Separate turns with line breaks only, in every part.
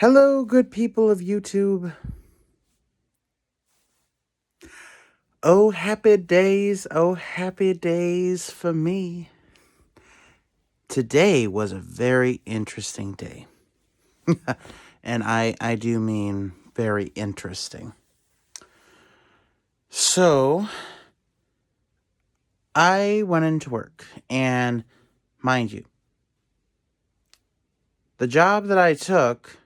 Hello, good people of YouTube. Oh, happy days for me. Today was a very interesting day. And I do mean very interesting. So, I went into work, and mind you, the job that I took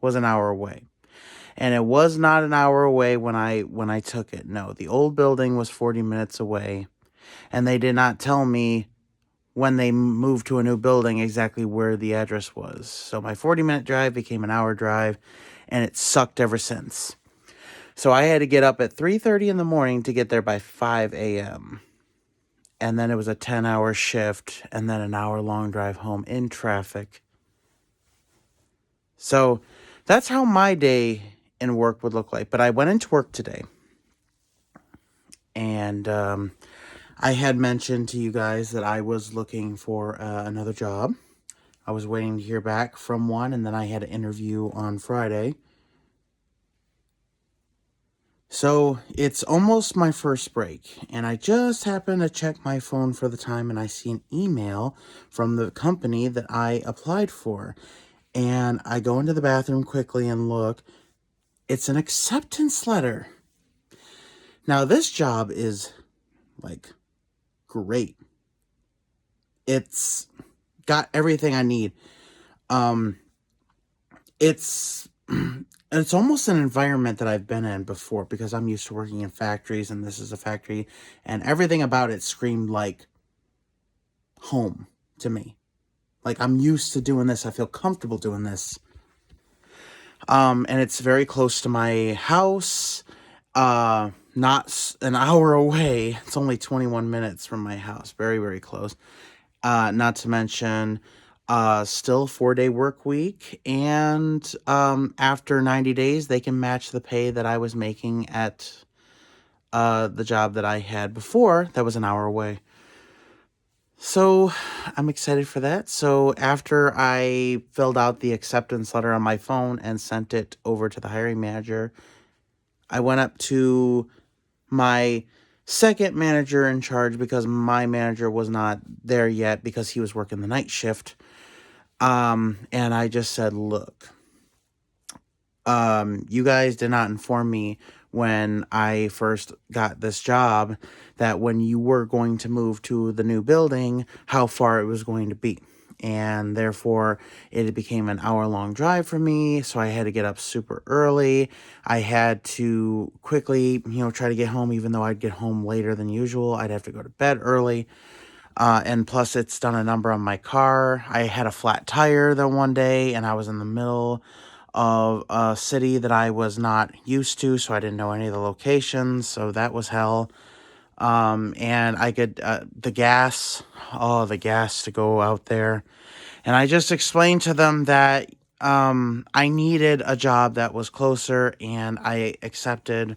was an hour away. And it was not an hour away when I took it. No, the old building was 40 minutes away, and they did not tell me when they moved to a new building exactly where the address was. So my 40-minute drive became an hour drive, and it sucked ever since. So I had to get up at 3:30 in the morning to get there by 5 a.m. And then it was a 10-hour shift, and then an hour-long drive home in traffic. So that's how my day in work would look like. But I went into work today, and I had mentioned to you guys that I was looking for another job. I was waiting to hear back from one, and then I had an interview on Friday. So it's almost my first break, and I just happened to check my phone for the time, and I see an email from the company that I applied for. And I go into the bathroom quickly and look. It's an acceptance letter. Now, this job is, like, great. It's got everything I need. It's almost an environment that I've been in before, because I'm used to working in factories, and this is a factory, and everything about it screamed like home to me. Like, I'm used to doing this. I feel comfortable doing this. And it's very close to my house. Not an hour away. It's only 21 minutes from my house. Very, very close. Not to mention, still 4-day work week, and after 90 days, they can match the pay that I was making at the job that I had before that was an hour away. So I'm excited for that. So after I filled out the acceptance letter on my phone and sent it over to the hiring manager, I went up to my second manager in charge, because my manager was not there yet because he was working the night shift. And I just said, look, you guys did not inform me when I first got this job that when you were going to move to the new building, how far it was going to be. And therefore, it became an hour-long drive for me, so I had to get up super early. I had to quickly, try to get home, even though I'd get home later than usual. I'd have to go to bed early. And plus, it's done a number on my car. I had a flat tire the one day, and I was in the middle of a city that I was not used to, so I didn't know any of the locations, so that was hell. And I could, the gas to go out there. And I just explained to them that, I needed a job that was closer, and I accepted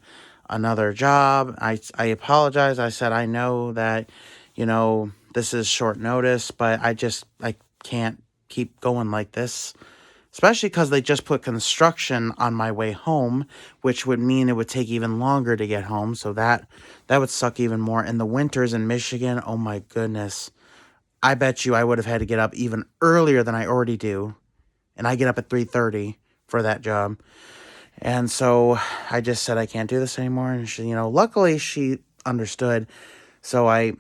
another job. I apologized. I said, I know that, this is short notice, but I can't keep going like this. Especially because they just put construction on my way home, which would mean it would take even longer to get home. So that would suck even more. And the winters in Michigan, oh my goodness. I bet you I would have had to get up even earlier than I already do. And I get up at 3:30 for that job. And so I just said I can't do this anymore. And she, luckily she understood. So I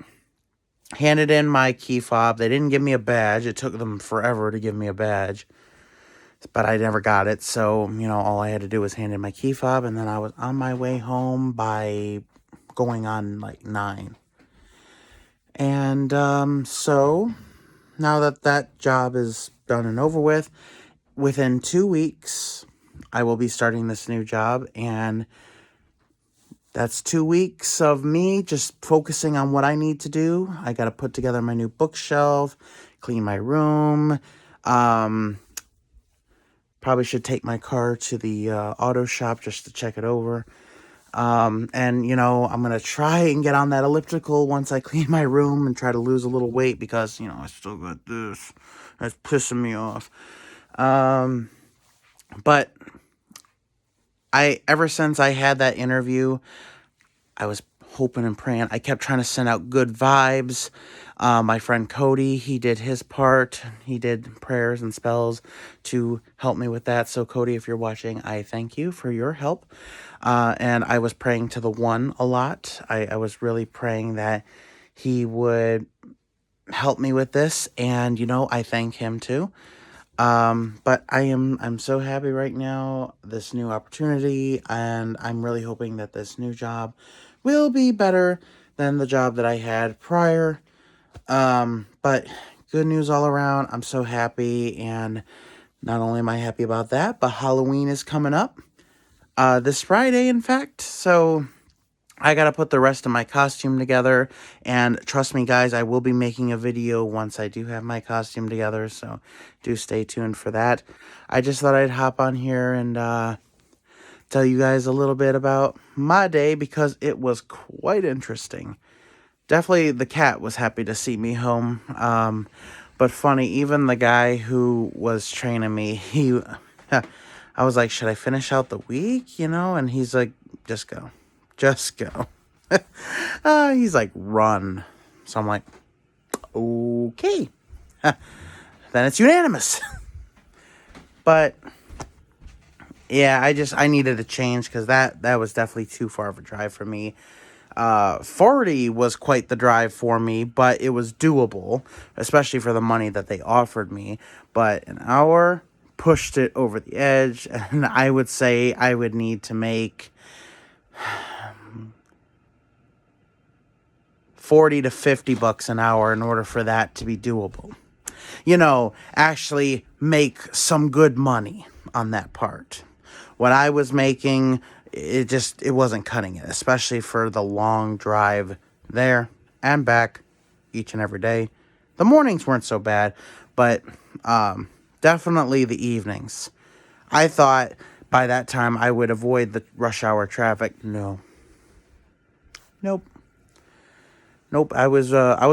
handed in my key fob. They didn't give me a badge. It took them forever to give me a badge, but I never got it. So, all I had to do was hand in my key fob, and then I was on my way home by going on like 9. And so now that job is done and over with, within 2 weeks, I will be starting this new job, and that's 2 weeks of me just focusing on what I need to do. I got to put together my new bookshelf, clean my room. Probably should take my car to the auto shop just to check it over. And, I'm going to try and get on that elliptical once I clean my room and try to lose a little weight, because, I still got this. That's pissing me off. But ever since I had that interview, I was hoping and praying. I kept trying to send out good vibes. My friend Cody, he did his part. He did prayers and spells to help me with that. So Cody, if you're watching, I thank you for your help. And I was praying to the One a lot. I was really praying that he would help me with this. And, I thank him too. But I'm so happy right now, this new opportunity, and I'm really hoping that this new job will be better than the job that I had prior. But good news all around. I'm so happy, and not only am I happy about that, but Halloween is coming up, this Friday, in fact, so I gotta put the rest of my costume together, and trust me, guys, I will be making a video once I do have my costume together, so do stay tuned for that. I just thought I'd hop on here and tell you guys a little bit about my day, because it was quite interesting. Definitely the cat was happy to see me home, but funny, even the guy who was training me, I was like, should I finish out the week, and he's like, just go. Just go. He's like, run. So I'm like, okay. Then it's unanimous. But yeah, I needed a change, because that was definitely too far of a drive for me. 40 was quite the drive for me, but it was doable, especially for the money that they offered me. But an hour pushed it over the edge, and I would say I would need to make $40 to $50 an hour in order for that to be doable. Actually make some good money on that part. What I was making, it wasn't cutting it, especially for the long drive there and back each and every day. The mornings weren't so bad, but definitely the evenings. I thought by that time I would avoid the rush hour traffic. No. Nope. I was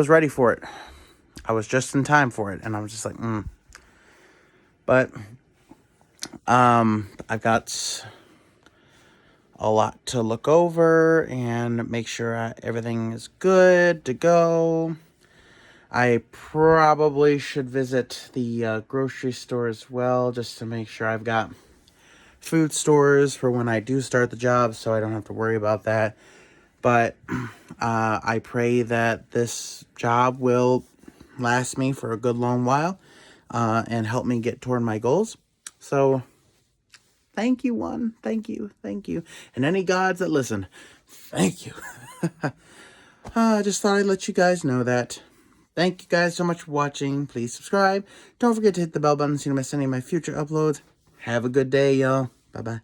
ready for it. I was just in time for it, and I was just like, But I've got a lot to look over and make sure everything is good to go. I probably should visit the grocery store as well, just to make sure I've got food stores for when I do start the job, so I don't have to worry about that. But I pray that this job will last me for a good long while, and help me get toward my goals. So thank you, One. Thank you. And any gods that listen, thank you. I just thought I'd let you guys know that. Thank you guys so much for watching. Please subscribe. Don't forget to hit the bell button so you don't miss any of my future uploads. Have a good day, y'all. Bye-bye.